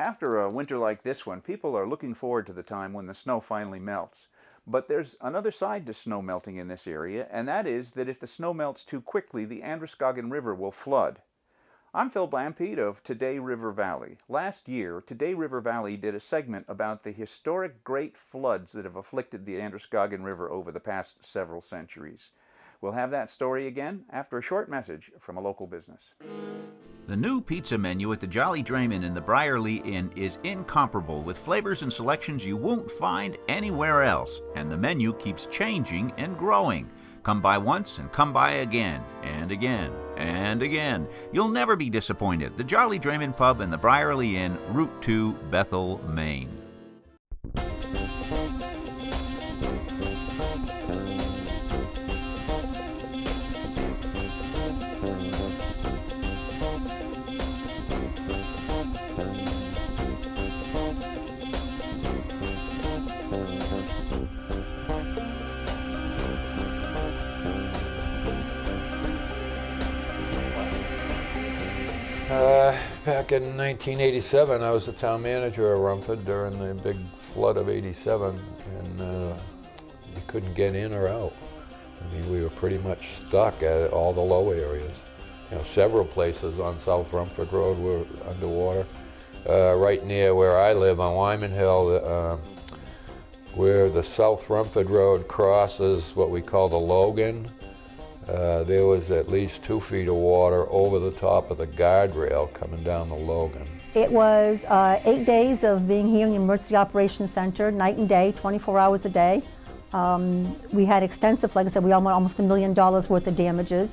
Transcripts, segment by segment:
After a winter like this one, people are looking forward to the time when the snow finally melts. But there's another side to snow melting in this area, and that is that if the snow melts too quickly, the Androscoggin River will flood. I'm Phil Blampede of Today River Valley. Last year, Today River Valley did a segment about the historic great floods that have afflicted the Androscoggin River over the past several centuries. We'll have that story again after a short message from a local business. The new pizza menu at the Jolly Drayman in the Briar Inn is incomparable, with flavors and selections you won't find anywhere else, and the menu keeps changing and growing. Come by once and come by again, and again, and again. You'll never be disappointed. The Jolly Drayman Pub and the Briar Inn, Route 2, Bethel, Maine. Back in 1987, I was the town manager of Rumford during the big flood of '87, and you couldn't get in or out. I mean, we were pretty much stuck at all the low areas. You know, several places on South Rumford Road were underwater. Right near where I live on Wyman Hill, where the South Rumford Road crosses what we call the Logan, there was at least 2 feet of water over the top of the guardrail coming down the Logan. It was 8 days of being here in the Emergency Operations Center, night and day, 24 hours a day. We had extensive, like I said, we almost $1 million worth of damages.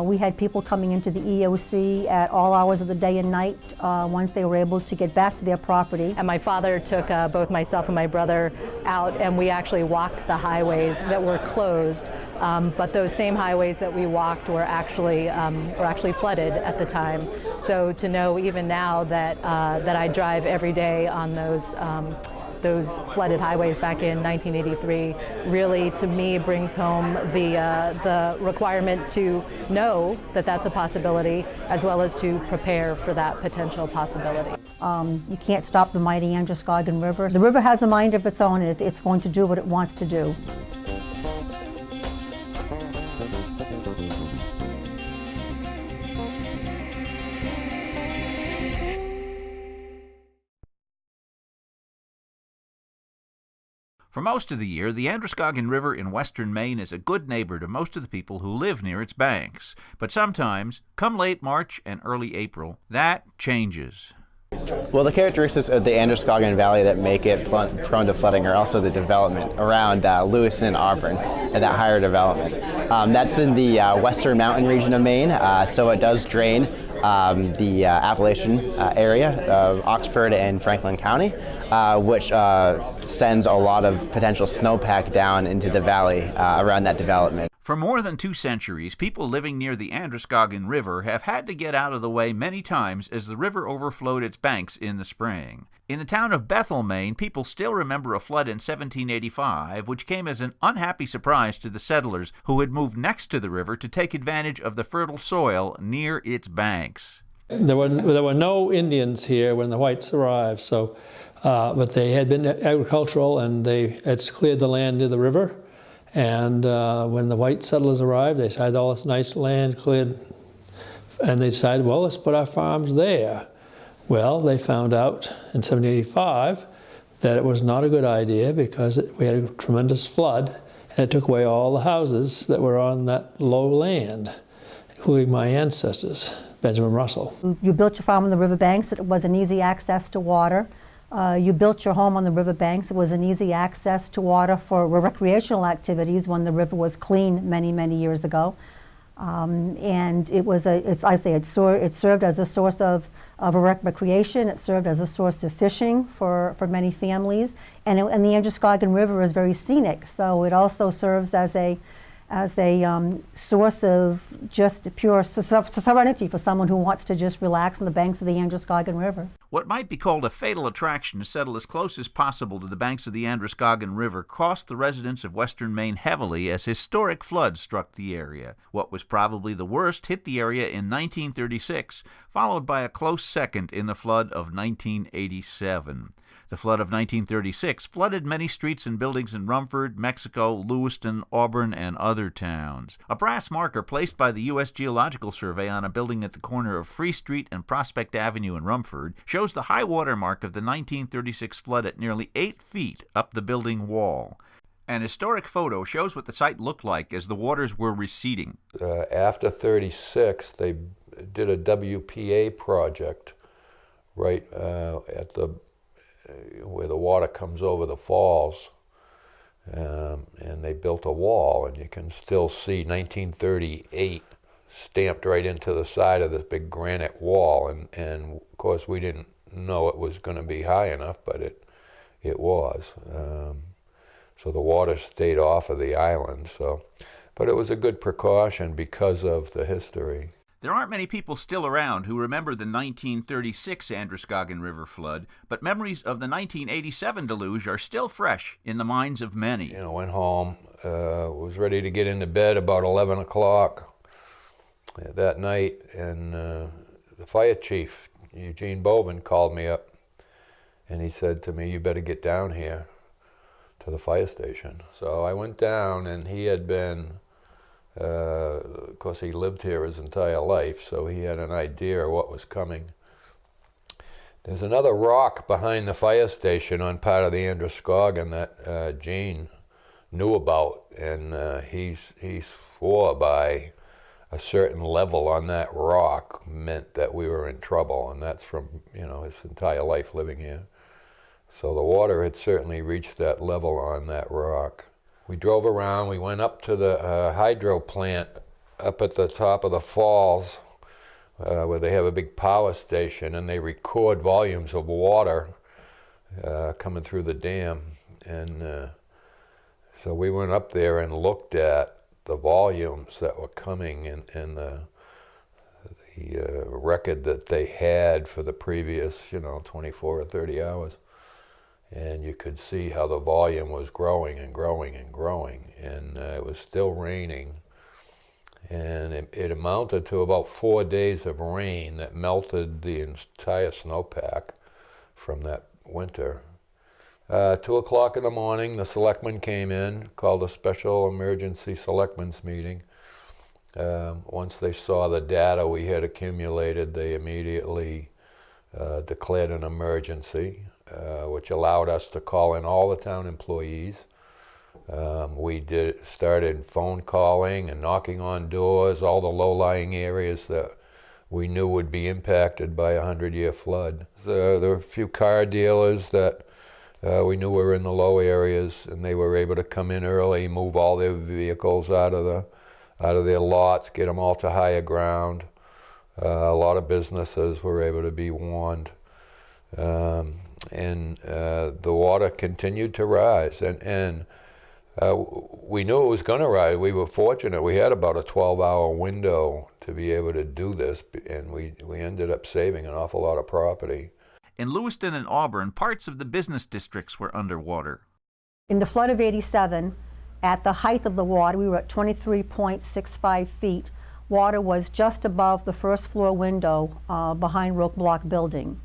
We had people coming into the EOC at all hours of the day and night once they were able to get back to their property. And my father took both myself and my brother out, and we actually walked the highways that were closed. But those same highways that we walked were actually flooded at the time. So to know even now that that I drive every day on those flooded highways back in 1983 really, to me, brings home the requirement to know that that's a possibility, as well as to prepare for that potential possibility. You can't stop the mighty Androscoggin River. The river has a mind of its own, and it's going to do what it wants to do. For most of the year, the Androscoggin River in western Maine is a good neighbor to most of the people who live near its banks. But sometimes, come late March and early April, that changes. Well, the characteristics of the Androscoggin Valley that make it prone to flooding are also the development around Lewiston and Auburn, and that higher development. That's in the western mountain region of Maine, so it does drain the Appalachian area of Oxford and Franklin County, which sends a lot of potential snowpack down into the valley around that development. For more than 2 centuries, people living near the Androscoggin River have had to get out of the way many times as the river overflowed its banks in the spring. In the town of Bethel, Maine, people still remember a flood in 1785, which came as an unhappy surprise to the settlers who had moved next to the river to take advantage of the fertile soil near its banks. There were no Indians here when the whites arrived, so but they had been agricultural, and they had cleared the land near the river. And when the white settlers arrived, they had all this nice land cleared, and they decided, well, let's put our farms there. Well, they found out in 1785 that it was not a good idea because we had a tremendous flood, and it took away all the houses that were on that low land, including my ancestors, Benjamin Russell. You built your farm on the riverbanks. It was an easy access to water. You built your home on the riverbanks. It was an easy access to water for recreational activities when the river was clean many, many years ago. And it was it served as a source of recreation. It served as a source of fishing for many families. And the Androscoggin River is very scenic, so it also serves as as a source of just pure serenity for someone who wants to just relax on the banks of the Androscoggin River. What might be called a fatal attraction to settle as close as possible to the banks of the Androscoggin River cost the residents of western Maine heavily as historic floods struck the area. What was probably the worst hit the area in 1936, followed by a close second in the flood of 1987. The flood of 1936 flooded many streets and buildings in Rumford, Mexico, Lewiston, Auburn, and other towns. A brass marker placed by the U.S. Geological Survey on a building at the corner of Free Street and Prospect Avenue in Rumford shows the high water mark of the 1936 flood at nearly 8 feet up the building wall. An historic photo shows what the site looked like as the waters were receding. After 36, they did a WPA project right at the where the water comes over the falls, and they built a wall, and you can still see 1938 stamped right into the side of this big granite wall, and of course we didn't know it was going to be high enough, but it was. So the water stayed off of the island, but it was a good precaution because of the history. There aren't many people still around who remember the 1936 Androscoggin River flood, but memories of the 1987 deluge are still fresh in the minds of many. Went home, was ready to get into bed about 11 o'clock that night, and the fire chief, Eugene Bovin, called me up, and he said to me, "You better get down here to the fire station." So I went down, and he had been of course, he lived here his entire life, so he had an idea of what was coming. There's another rock behind the fire station on part of the Androscoggin that Gene knew about, and he swore by a certain level on that rock meant that we were in trouble, and that's from his entire life living here. So the water had certainly reached that level on that rock. We drove around, we went up to the hydro plant up at the top of the falls where they have a big power station, and they record volumes of water coming through the dam. And so we went up there and looked at the volumes that were coming and the record that they had for the previous 24 or 30 hours. And you could see how the volume was growing and growing and growing, and it was still raining, and it amounted to about 4 days of rain that melted the entire snowpack from that winter. 2 o'clock in the morning, the selectmen came in, called a special emergency selectmen's meeting. Once they saw the data we had accumulated, they immediately declared an emergency, which allowed us to call in all the town employees. We started phone calling and knocking on doors, all the low-lying areas that we knew would be impacted by a 100-year flood. There were a few car dealers that we knew were in the low areas, and they were able to come in early, move all their vehicles out of their lots, get them all to higher ground. A lot of businesses were able to be warned. And the water continued to rise, and we knew it was going to rise. We were fortunate. We had about a 12-hour window to be able to do this, and we ended up saving an awful lot of property. In Lewiston and Auburn, parts of the business districts were underwater. In the flood of '87, at the height of the water, we were at 23.65 feet. Water was just above the first floor window behind Roque Block building.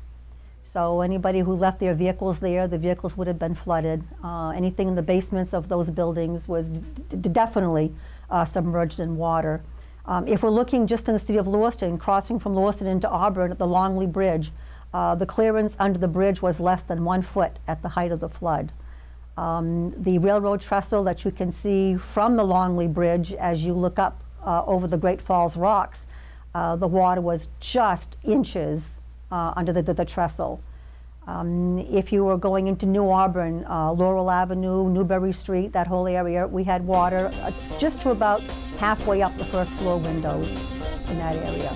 So anybody who left their vehicles there, the vehicles would have been flooded. Anything in the basements of those buildings was definitely submerged in water. If we're looking just in the city of Lewiston, crossing from Lewiston into Auburn at the Longley Bridge, the clearance under the bridge was less than 1 foot at the height of the flood. The railroad trestle that you can see from the Longley Bridge as you look up over the Great Falls rocks, the water was just inches under the trestle. If you were going into New Auburn, Laurel Avenue, Newberry Street, that whole area, we had water just to about halfway up the first floor windows in that area.